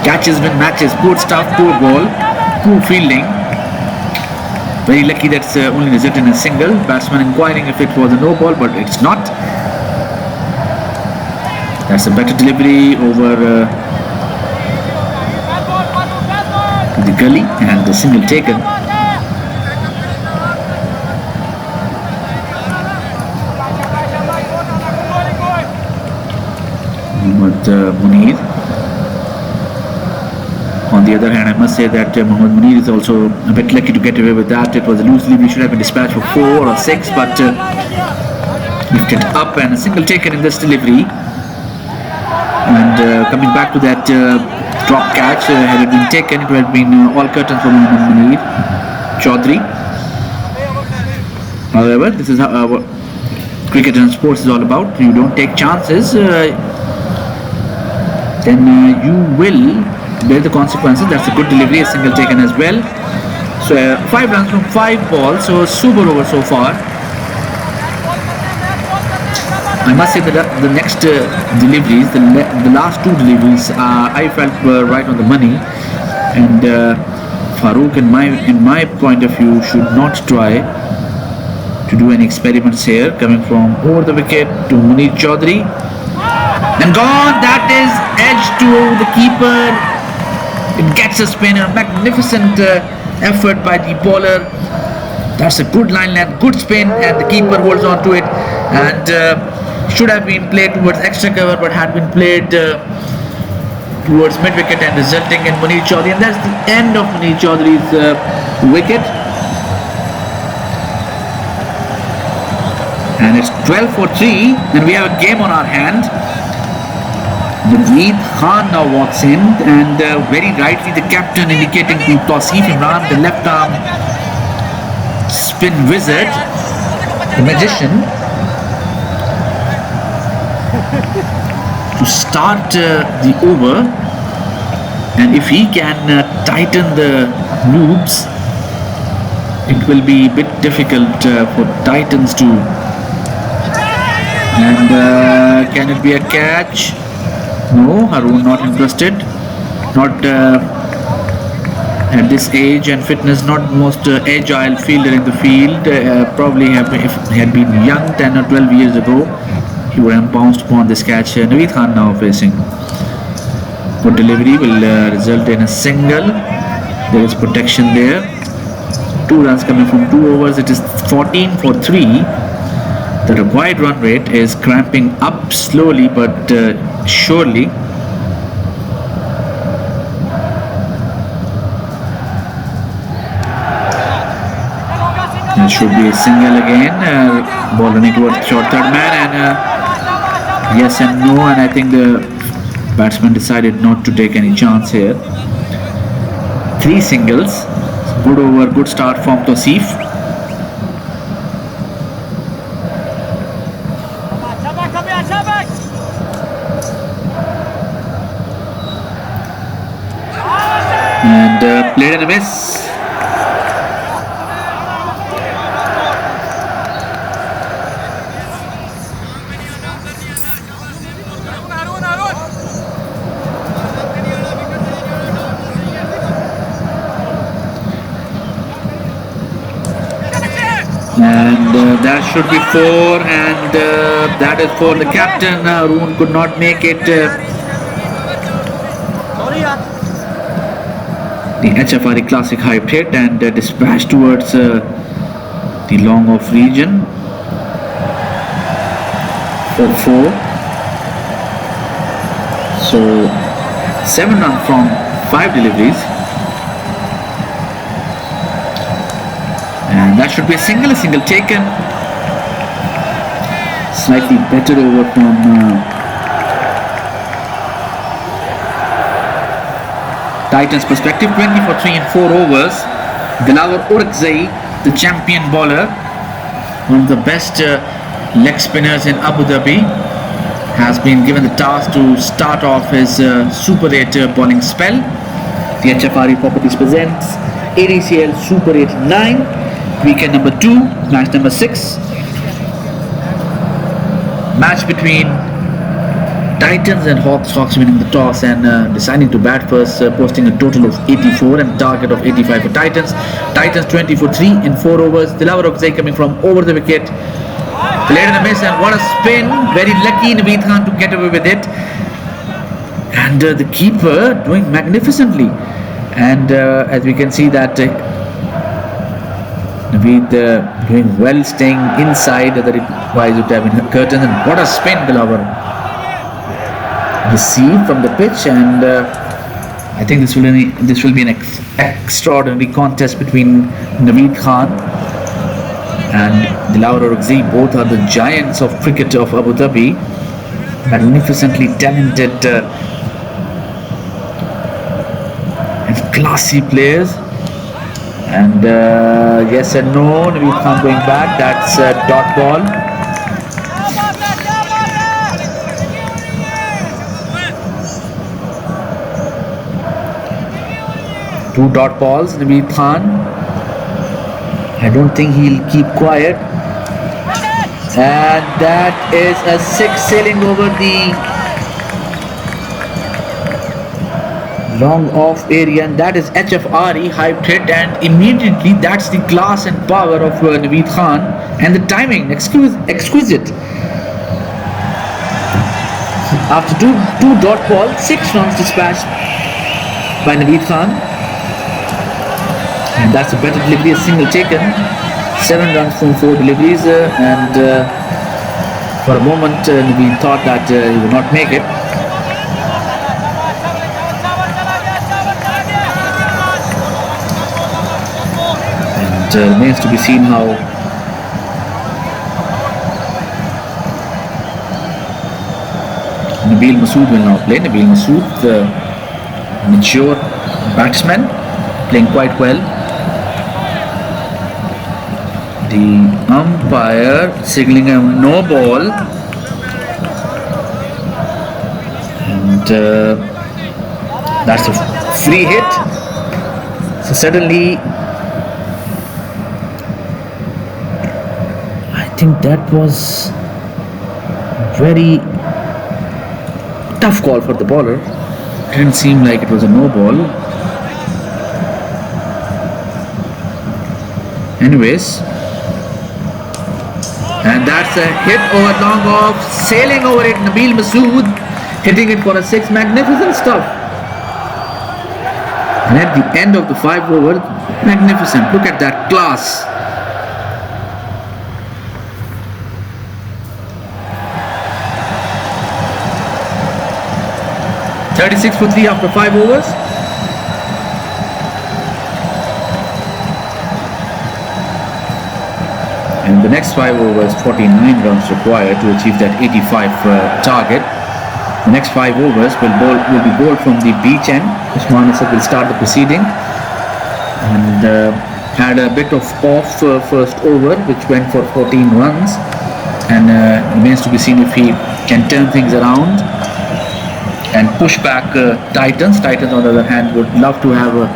Catches win matches. Poor stuff, poor ball, poor fielding. Very lucky that's only resulted in a single. Batsman inquiring if it was a no ball, but it's not. That's a better delivery over the gully, and the single taken. Munir. On the other hand, I must say that Mohammad Munir is also a bit lucky to get away with that. It was a loose delivery, should have been dispatched for 4 or 6, but lifted up and a single taken in this delivery. And coming back to that drop catch, had it been taken, it would have been all curtains for Munir Chaudhary. However, this is how cricket and sports is all about. You don't take chances, then you will bear the consequences. That's a good delivery, a single taken as well. So 5 runs from 5 balls, so super over so far. I must say that the next deliveries, the last 2 deliveries, I felt were right on the money, and Farooq, in my point of view, should not try to do any experiments here. Coming from over the wicket to Munir Chaudhary, and gone. That is edge to the keeper. It gets a spin, a magnificent effort by the bowler. That's a good line length, good spin, and the keeper holds on to it, and should have been played towards extra cover, but had been played towards mid wicket and resulting in Munir Chaudhary, and that's the end of Munir Chaudhary's wicket. And it's 12 for 3, and we have a game on our hand. Naveed Khan now walks in, and very rightly the captain indicating to Tausif Imran, the left arm spin wizard, the magician, to start the over, and if he can tighten the loops, it will be a bit difficult for Titans to. And can it be a catch? No, Haroon not interested. Not at this age and fitness, not most agile fielder in the field. Probably if he had been young 10 or 12 years ago, he would have bounced upon this catch. Naveed Khan now facing. Good delivery will result in a single. There is protection there. 2 runs coming from 2 overs. It is 14 for 3. The required run rate is cramping up slowly but surely. It should be a single again. Ball running towards short third man, and yes and no, and I think the batsman decided not to take any chance here. 3 singles. Good over, good start from Tausif. And played in a miss. And that should be 4, and that is for the captain. Haroon could not make it. The HFRE Classic hyped hit and dispatched towards the long off region for 4. So 7 runs from 5 deliveries, and that should be a single taken. Slightly better over from Titans perspective. 20 for 3 in 4 overs. Dilawar Orakzai, the champion bowler, one of the best leg spinners in Abu Dhabi, has been given the task to start off his Super 8 bowling spell. The HFRE Properties presents ADCL Super 8 9, weekend number 2, match number 6. Match between Titans and Hawks. Hawks winning the toss and deciding to bat first, posting a total of 84 and target of 85 for Titans. Titans 20 for 3 in 4 overs. Dilawar Orakzai coming from over the wicket. Played in a miss, and what a spin. Very lucky Naveed Khan to get away with it. And the keeper doing magnificently. And as we can see that Naveed doing well, staying inside. Otherwise it would have been curtains. And what a spin Dilawar received from the pitch, and I think this will be an extraordinary contest between Naveed Khan and Dilawar Orakzai. Both are the giants of cricket of Abu Dhabi. magnificently talented and classy players. And yes and no, Naveed Khan going back. That's a dot ball. Two dot balls, Naveed Khan. I don't think he'll keep quiet. And that is a six sailing over the long off area, and that is HFRE hyped hit, and immediately that's the class and power of Naveed Khan, and the timing exquisite. After two dot ball, 6 runs dispatched by Naveed Khan, and that's a better delivery, a single taken. 7 runs from 4 deliveries, and for a moment Naveed thought that he would not make it. Remains to be seen how Nabil Masood will now play. Nabil Masood, the mature batsman, playing quite well. The umpire signaling a no ball, and that's a free hit. So suddenly, I think that was very tough call for the bowler. Didn't seem like it was a no ball. Anyways, and that's a hit over long off, sailing over it. Nabil Masood hitting it for a 6. Magnificent stuff. And at the end of the 5 over, magnificent. Look at that class. .36 for 3 after 5 overs. And the next 5 overs, 49 runs required to achieve that 85 target. The next 5 overs will be bowled from the beach end. Usman Asad will start the proceeding, and had a bit of off first over, which went for 14 runs, and remains to be seen if he can turn things around and push back Titans. Titans, on the other hand, would love to have a,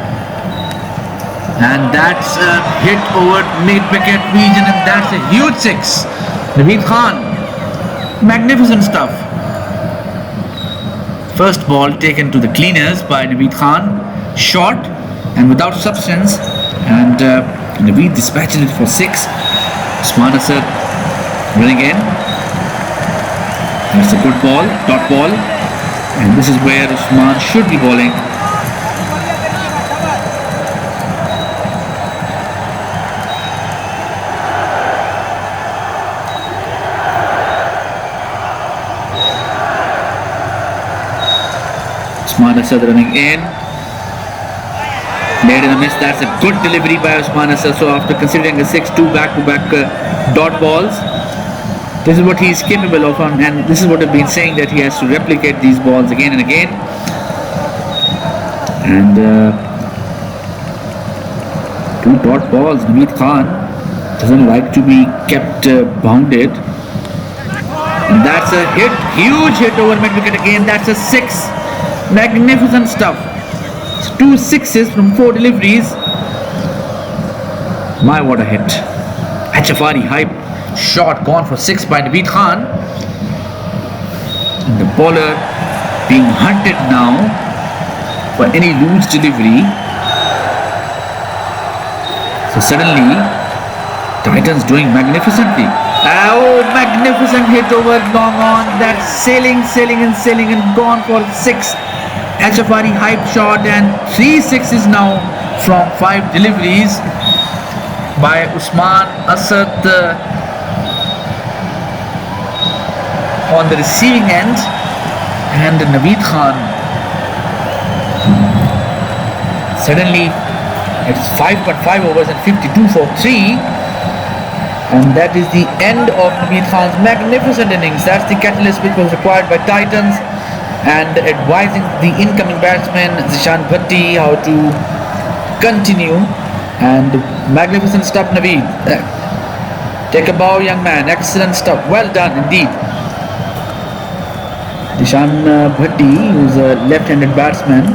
and that's a hit over mid-wicket region, and that's a huge 6. Naveed Khan, magnificent stuff. First ball taken to the cleaners by Naveed Khan, short and without substance, and Naveed dispatching it for 6. Usman Asad running in. That's a good ball, dot ball. And this is where Usman should be bowling. Usman Asad running in. Made in a miss. That's a good delivery by Usman Asad. So after considering a 6-2 back-to-back dot balls, this is what he is capable of, and this is what I've been saying, that he has to replicate these balls again and again. And 2 dot balls. Naveed Khan doesn't like to be kept bounded. And that's a hit, huge hit over mid-wicket again. That's a 6. Magnificent stuff. It's 2 6s from 4 deliveries. My, what a hit. HFRE hype shot gone for 6 by Naveed Khan, and the bowler being hunted now for any loose delivery. So suddenly Titans doing magnificently. Oh, magnificent hit over long on. That's sailing and gone for 6. HFRE hype shot, and 3 6s now from 5 deliveries by Usman Asad on the receiving end, and Naveed Khan. Suddenly it's 5.5 overs and 52 for 3. And that is the end of Naveed Khan's magnificent innings. That's the catalyst which was required by Titans, and advising the incoming batsman Zishan Bhatti how to continue. And magnificent stuff, Naveed. Take a bow, young man. Excellent stuff. Well done indeed. Zishan Bhatti, who's a left-handed batsman.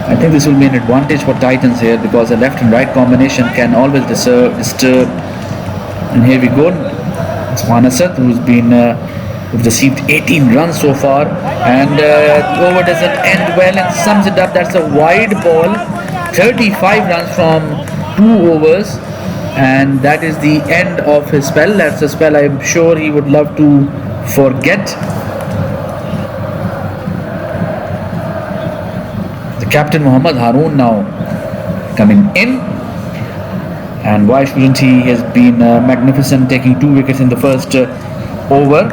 I think this will be an advantage for Titans here, because a left and right combination can always disturb. And here we go. It's Manasat, who's received 18 runs so far, and the over doesn't end well and sums it up. That's a wide ball, 35 runs from 2 overs, and that is the end of his spell. That's a spell I'm sure he would love to forget. The captain Mohammad Haroon now coming in. And why shouldn't he? He has been magnificent, taking 2 wickets in the first over.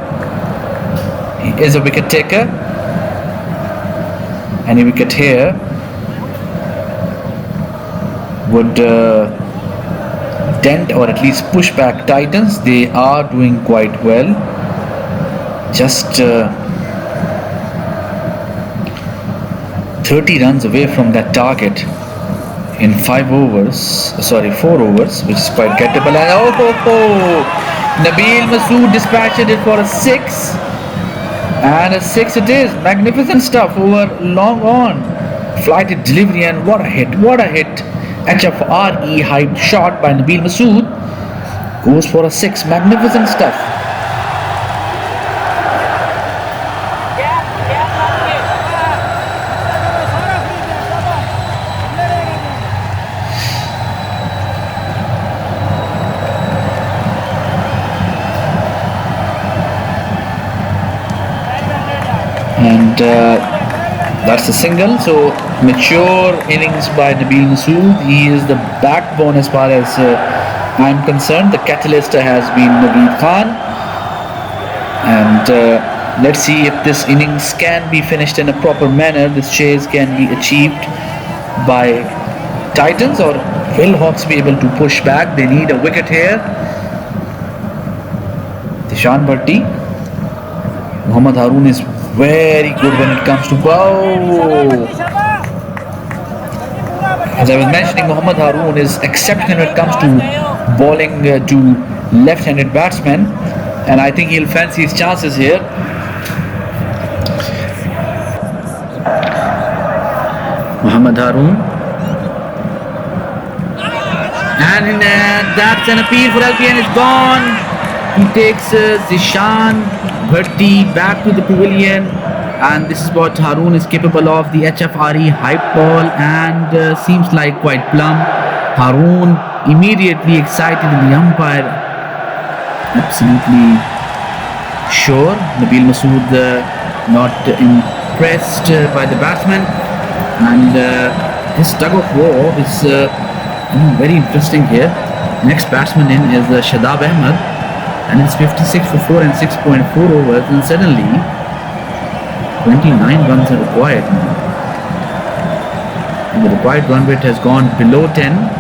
He is a wicket taker. Any wicket here would dent or at least push back Titans. They are doing quite well. Just 30 runs away from that target in 4 overs, which is quite gettable. And Nabil Masood dispatched it for a 6, and a 6 it is. Magnificent stuff over long on, flighted delivery, and what a hit, HFRE hyped shot by Nabil Masood goes for a 6. Magnificent stuff. And that's a single. So mature innings by Nabil Masood. He is the backbone as far as I'm concerned. The catalyst has been Naveed Khan, and let's see if this innings can be finished in a proper manner. This chase can be achieved by Titans, or will Hawks be able to push back? They need a wicket here. Zishan Bhatti. Mohammad Haroon is very good when it comes to bow. As I was mentioning, Mohammad Haroon is exceptional when it comes to bowling to left-handed batsmen, and I think he'll fancy his chances here. Mohammad Haroon, and that's an appeal for LP, and it's gone. He takes Zishan Bhatti back to the pavilion, and this is what Haroon is capable of. The HFRE hype ball, and seems like quite plumb. Haroon immediately excited, and the umpire absolutely sure. Nabil Masood not impressed by the batsman, and his tug of war is very interesting here. Next batsman in is Shadab Ahmed, and it's 56 for 4 and 6.4 overs, and suddenly 29 runs are required now. And the required run rate has gone below 10.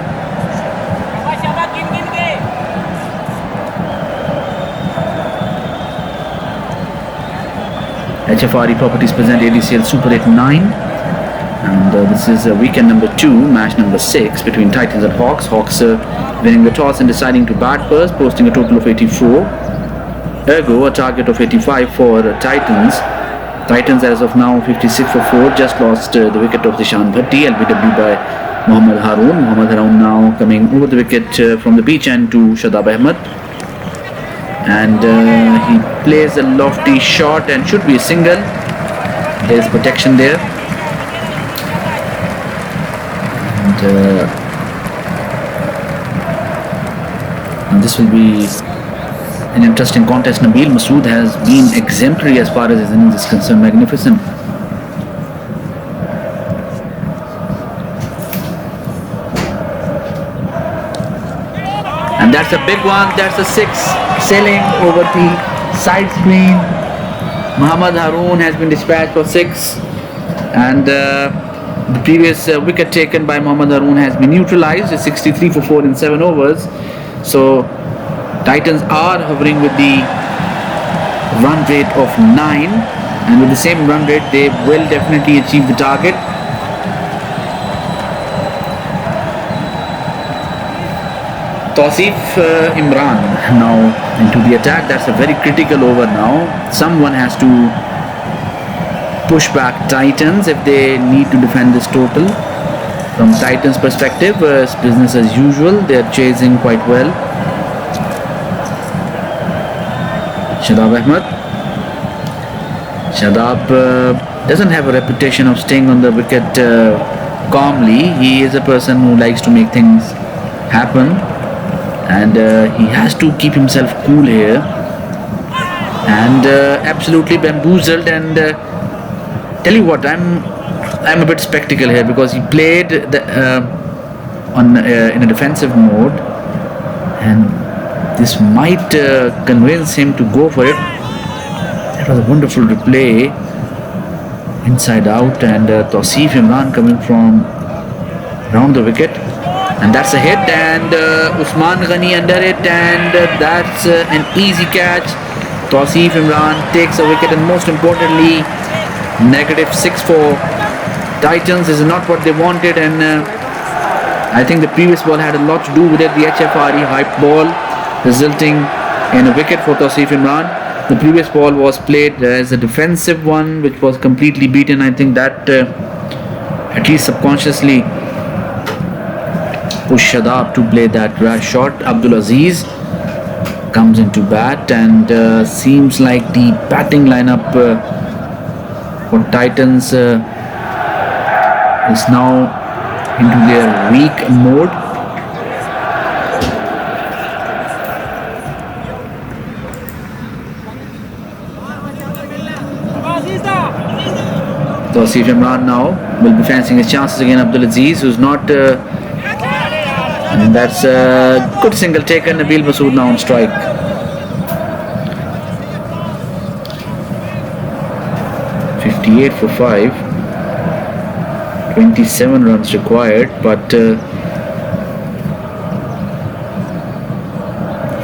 HFRE Properties present ADCL Super 8 9, and this is weekend number 2, match number 6 between Titans and Hawks. Hawks winning the toss and deciding to bat first, posting a total of 84. Ergo, a target of 85 for Titans. Titans as of now 56 for 4, just lost the wicket of Zishan Bhatti, LBW by Mohammad Haroon. Mohammad Haroon now coming over the wicket from the beach end to Shadab Ahmed. And he plays a lofty shot and should be a single. There's protection there. And this will be an interesting contest. Nabil Masood has been exemplary as far as his innings is concerned. Magnificent. And that's a big one. That's a 6, sailing over the side screen. Mohammad Haroon has been dispatched for 6, and the previous wicket taken by Mohammad Haroon has been neutralized. It's 63 for 4 in 7 overs. So Titans are hovering with the run rate of 9, and with the same run rate they will definitely achieve the target. Tausif Imran now into the attack. That's a very critical over now. Someone has to push back Titans if they need to defend this total. From Titans perspective, it's business as usual. They're chasing quite well. Shadab Ahmed. Shadab doesn't have a reputation of staying on the wicket calmly. He is a person who likes to make things happen, and he has to keep himself cool here. And absolutely bamboozled. And tell you what, I'm a bit skeptical here, because he played in a defensive mode, and this might convince him to go for it. That was a wonderful replay, inside out, and Tausif Imran coming from around the wicket, and that's a hit, and Usman Ghani under it, and that's an easy catch. Tausif Imran takes a wicket, and most importantly, -6 for Titans. This is not what they wanted, and I think the previous ball had a lot to do with it. The HFRE hype ball resulting in a wicket for Tausif Imran. The previous ball was played as a defensive one, which was completely beaten. I think that at least subconsciously pushed Shadab to play that rash shot. Abdul Aziz comes into bat, and seems like the batting lineup for Titans is now into their weak mode. Tausif Imran now will be fancying his chances again. Abdul Aziz, who's not and that's a good single taken. Nabil Masood now on strike. .58 for 5, 27 runs required, but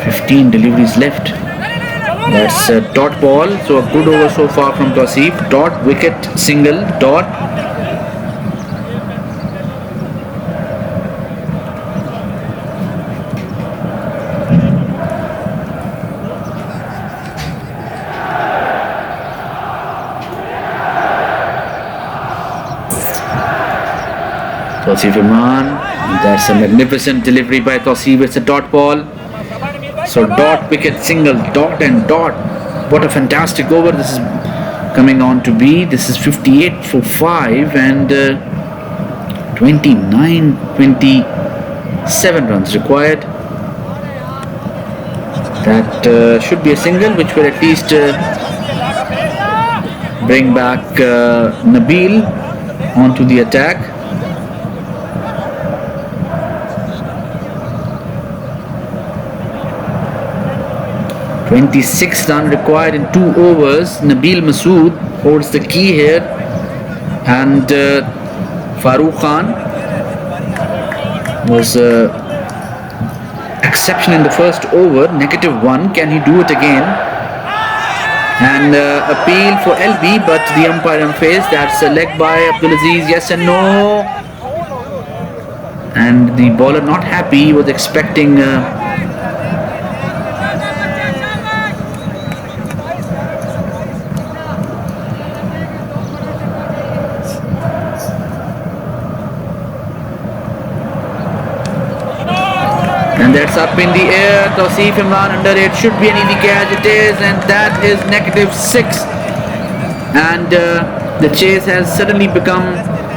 15 deliveries left. That's a dot ball, so a good over so far from Tausif. Dot, wicket, single, dot. Tausif Imran, that's a magnificent delivery by Tausif. It's a dot ball. So dot, wicket, single, dot and dot. What a fantastic over this is coming on to be. This is 58 for 5, and 27 runs required. That should be a single, which will at least bring back Nabil onto the attack. 26 runs required in 2 overs. Nabil Masood holds the key here, and Farooq Khan was exception in the first over. -1. Can he do it again? And appeal for LB, but the umpire unfazed. That's a leg by Abdul Aziz. Yes and no. And the bowler not happy. He was expecting and that's up in the air. Tausif Imran under it. Should be an easy catch. It is, and that is -6. And the chase has suddenly become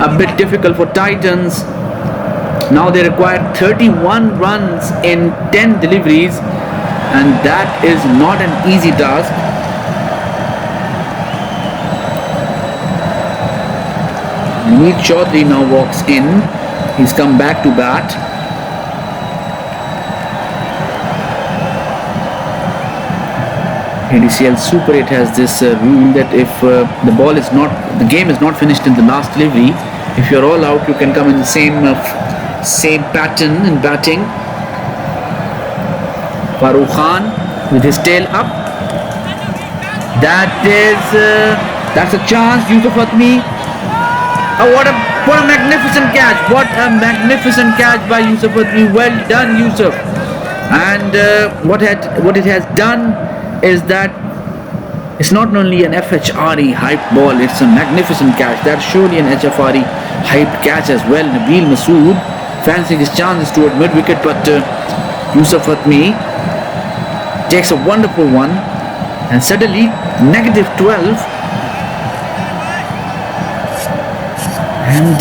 a bit difficult for Titans. Now they require 31 runs in 10 deliveries, and that is not an easy task. Meet Chaudhary now walks in. He's come back to bat. ADCL Super 8 has this rule that if the game is not finished in the last delivery, if you're all out, you can come in the same pattern in batting. Farooq Khan with his tail up. That's a chance. Yusuf Fatmi. Oh, what a magnificent catch! What a magnificent catch by Yusuf Fatmi. Well done, Yusuf. And what it has done is that it's not only an FHRE hype ball, it's a magnificent catch. That's surely an HFRE hype catch as well. Nabil Masood fancying his chances toward mid wicket, but Yusuf Fatmi takes a wonderful one, and suddenly -12, and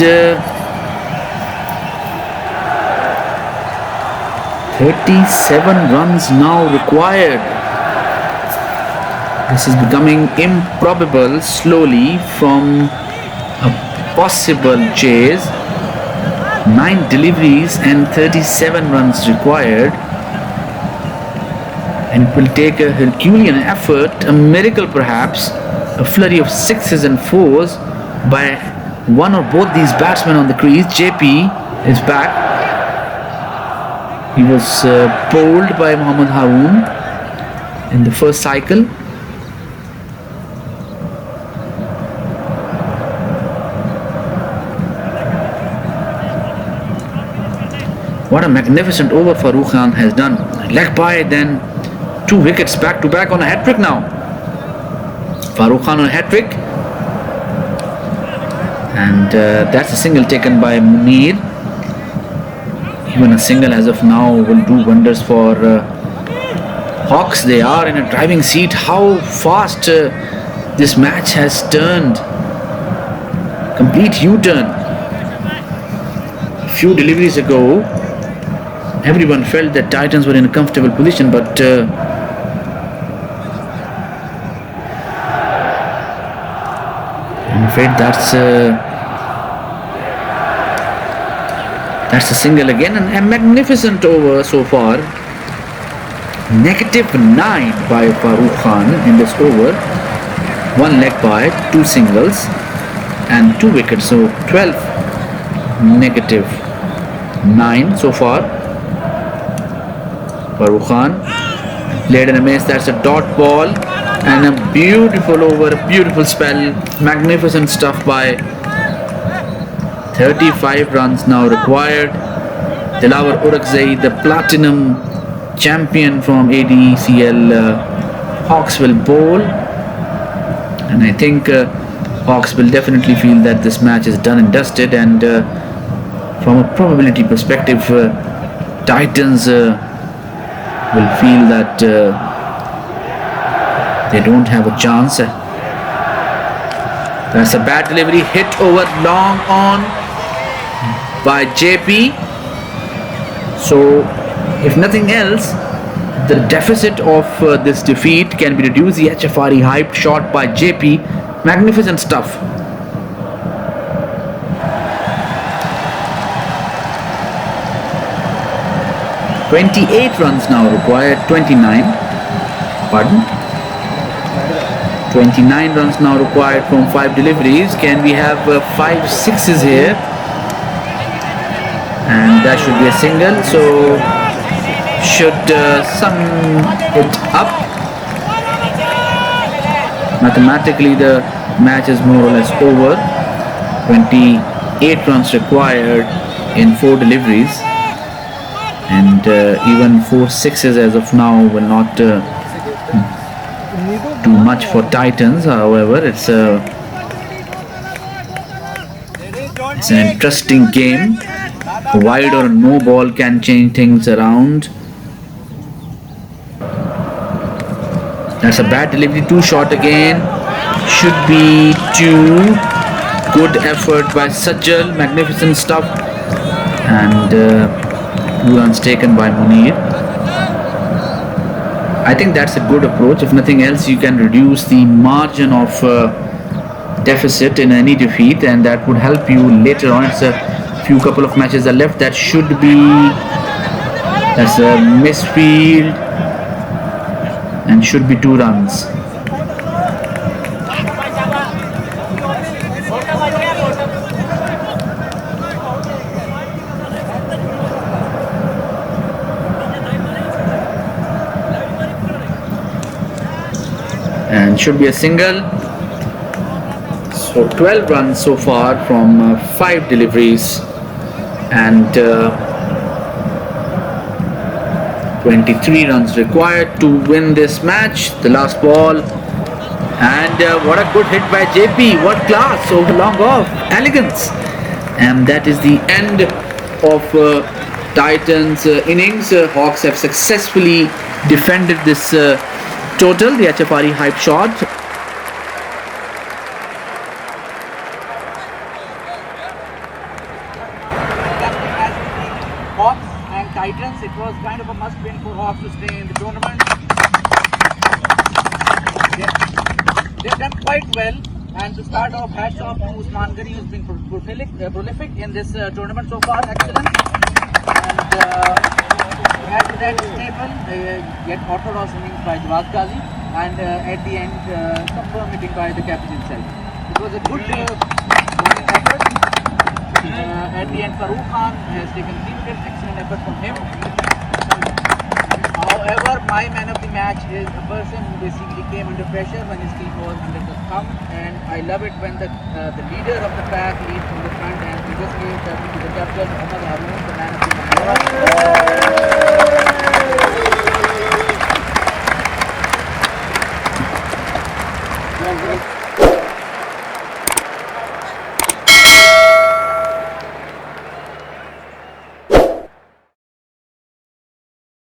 37 runs now required. This is becoming improbable slowly from a possible chase. 9 deliveries and 37 runs required. And it will take a Herculean effort, a miracle perhaps, a flurry of 6s and 4s by one or both these batsmen on the crease. JP is back. He was bowled by Mohammad Haroon in the first cycle. What a magnificent over Farooq Khan has done. Leg by, then 2 wickets back to back on a hat-trick now. Farooq Khan on a hat-trick. And that's a single taken by Munir. Even a single as of now will do wonders for Hawks. They are in a driving seat. How fast this match has turned. Complete U-turn. A few deliveries ago, everyone felt that Titans were in a comfortable position, but I'm afraid that's a single again, and a magnificent over so far. -9 by Farooq Khan in this over. 1 leg by, 2 singles, and 2 wickets. So 12 -9 so far. Farooq Khan played in a miss. That's a dot ball, and a beautiful over, a beautiful spell. Magnificent stuff by 35 runs now required. Dilawar Orakzai, the platinum champion from ADCL Hawks, will bowl, and I think Hawks will definitely feel that this match is done and dusted, and from a probability perspective, Titans will feel that they don't have a chance. That's a bad delivery, hit over long on by JP. So if nothing else, the deficit of this defeat can be reduced. The HFRE hype shot by JP. Magnificent stuff. "28 runs now required." 29 runs now required from 5 deliveries. Can we have 5 sixes here? And that should be a single, so should sum it up. Mathematically the match is more or less over. 28 runs required in 4 deliveries, and even 4 sixes as of now will not do much for Titans. However, it's an interesting game. A wide or a no ball can change things around. That's a bad delivery, too short again. Should be 2. Good effort by Sajjal. Magnificent stuff. And 2 runs taken by Munir. I think that's a good approach. If nothing else, you can reduce the margin of deficit in any defeat, and that would help you later on. It's a couple of matches are left. That's a misfield, and should be 2 runs. and should be a single. So 12 runs so far from 5 deliveries, and 23 runs required to win this match. The last ball, and what a good hit by JP. What class, so long off, elegance. And that is the end of Titans innings. Hawks have successfully defended this total, the HFRE hype shot. Hawks and Titans, it was kind of a must win for Hawks to stay in the tournament. They've done quite well, and to start off, hats off to Usman Ghani, who's been prolific in this tournament so far. Excellent. And add to that stable, yet orthodox innings by Jawad Ghazi, and at the end, confirmed hitting by the captain himself. It was a good bowling effort. At the end, Farooq Khan has taken 3 wickets, excellent effort from him. However, my man of the match is a person who basically came under pressure when his team was under the thumb, and I love it when the leader of the pack leads from the front, and he just gave the captain Muhammad Haroon the man of the match.